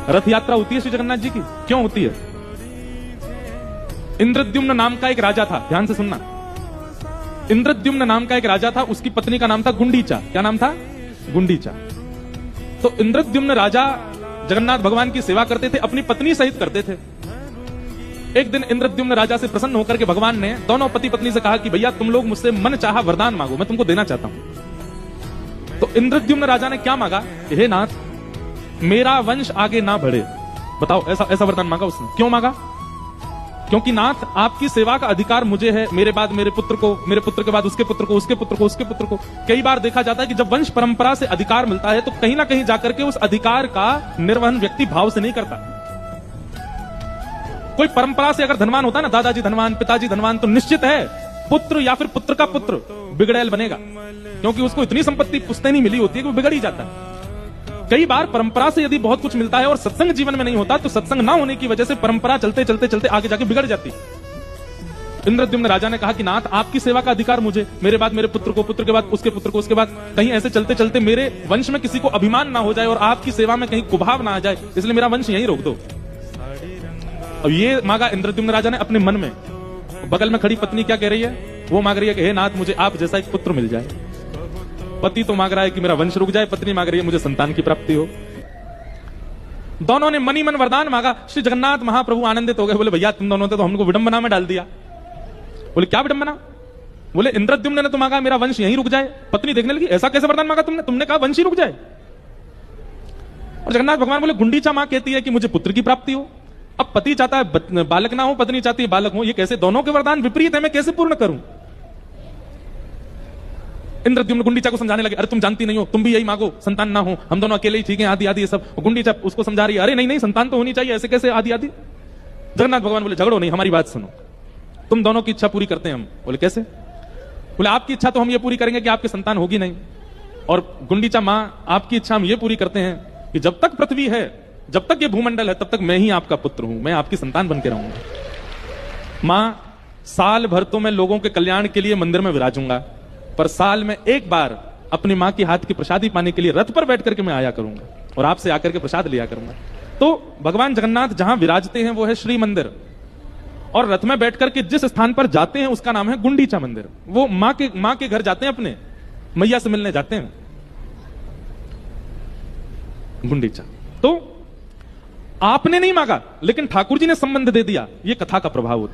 रथ यात्रा होती है श्री जगन्नाथ जी की, क्यों होती है? इंद्रद्युम्न नाम का एक राजा था, ध्यान से सुनना। इंद्रद्युम्न नाम का एक राजा था, उसकी पत्नी का नाम था गुंडीचा। क्या नाम था? गुंडीचा। तो इंद्रद्युम्न राजा जगन्नाथ भगवान की सेवा करते थे, अपनी पत्नी सहित करते थे। एक दिन इंद्रद्युम्न राजा से प्रसन्न होकर के भगवान ने दोनों पति पत्नी से कहा कि भैया तुम लोग मुझसे मन चाहा वरदान मांगो, मैं तुमको देना चाहता हूं। तो इंद्रद्युम्न राजा ने क्या मांगा कि हे नाथ, मेरा वंश आगे ना बढ़े। बताओ, ऐसा वरदान मांगा उसने। क्यों मांगा? क्योंकि नाथ आपकी सेवा का अधिकार मुझे है, मेरे बाद मेरे पुत्र को, मेरे पुत्र के बाद उसके पुत्र को, उसके पुत्र को, उसके पुत्र को। कई बार देखा जाता है कि जब वंश परंपरा से अधिकार मिलता है तो कहीं ना कहीं जाकर के उस अधिकार का निर्वहन व्यक्ति भाव से नहीं करता। कोई परंपरा से अगर धनवान होता है ना, दादाजी धनवान, पिताजी धनवान, तो निश्चित है पुत्र या फिर पुत्र का पुत्र बिगड़ैल बनेगा, क्योंकि उसको इतनी संपत्ति पुश्तैनी मिली होती है कि वो बिगड़ ही जाता है। कई बार परंपरा से यदि बहुत कुछ मिलता है और सत्संग जीवन में नहीं होता तो सत्संग ना होने की वजह से परंपरा चलते चलते चलते आगे जाके बिगड़ जाती। इंद्रद्युम्न राजा ने कहा कि नाथ आपकी सेवा का अधिकार मुझे, मेरे बाद मेरे पुत्र को, पुत्र के बाद उसके पुत्र को, उसके बाद कहीं ऐसे चलते चलते मेरे वंश में किसी को अभिमान ना हो जाए और आपकी सेवा में कहीं कुभाव ना आ जाए, इसलिए मेरा वंश यहीं रोक दो। अब ये मांगा इंद्रद्युम्न राजा ने अपने मन में। बगल में खड़ी पत्नी क्या कह रही है? वो मांग रही है कि हे नाथ मुझे आप जैसा एक पुत्र मिल जाए। पति तो मांग रहा है कि मेरा वंश रुक जाए, पत्नी मांग रही है मुझे संतान की प्राप्ति हो। दोनों ने मनी मन वरदान मांगा। श्री जगन्नाथ महाप्रभु आनंदित हो गए, बोले भैया तुम दोनों तो हमको विडंबना में डाल दिया। बोले क्या विडंबना? बोले इंद्रद्युम्न ने तो मांगा मेरा वंश यहीं रुक जाए। पत्नी देखने लगी, ऐसा कैसे वरदान मांगा तुमने? तुमने कहा वंश ही रुक जाए। और जगन्नाथ भगवान बोले गुंडीचा मां कहती है कि मुझे पुत्र की प्राप्ति हो। अब पति चाहता है बालक ना हो, पत्नी चाहती है बालक हो, ये कैसे? दोनों के वरदान विपरीत है, मैं कैसे पूर्ण करूं? इंद्रद्युम्न गुंडीचा को समझाने लगे, अरे तुम जानती नहीं हो, तुम भी यही मांगो, संतान ना हो, हम दोनों अकेले ही ठीक हैं, आदि आदि ये सब। गुंडीचा उसको समझा रही है, अरे नहीं नहीं संतान तो होनी चाहिए, ऐसे कैसे आदि आदि। जगन्नाथ भगवान बोले झगड़ो नहीं, हमारी बात सुनो, तुम दोनों की इच्छा पूरी करते हैं हम। बोले कैसे? बोले आपकी इच्छा तो हम ये पूरी करेंगे कि आपकी संतान होगी नहीं, और गुंडीचा मां आपकी इच्छा हम ये पूरी करते हैं कि जब तक पृथ्वी है, जब तक ये भूमंडल है, तब तक मैं ही आपका पुत्र हूं, मैं आपकी संतान बन के रहूंगा। मां, साल भर तो मैं लोगों के कल्याण के लिए मंदिर में विराजूंगा, पर साल में एक बार अपनी मां के हाथ की प्रसादी पाने के लिए रथ पर बैठ करके मैं आया करूंगा और आपसे आकर के प्रसाद लिया करूंगा। तो भगवान जगन्नाथ जहां विराजते हैं वो है श्री मंदिर, और रथ में बैठ करके जिस स्थान पर जाते हैं उसका नाम है गुंडीचा मंदिर। वो मां के घर जाते हैं, अपने मैया से मिलने जाते हैं गुंडीचा। तो आपने नहीं मांगा लेकिन ठाकुर जी ने संबंध दे दिया, ये कथा का प्रभाव होता है।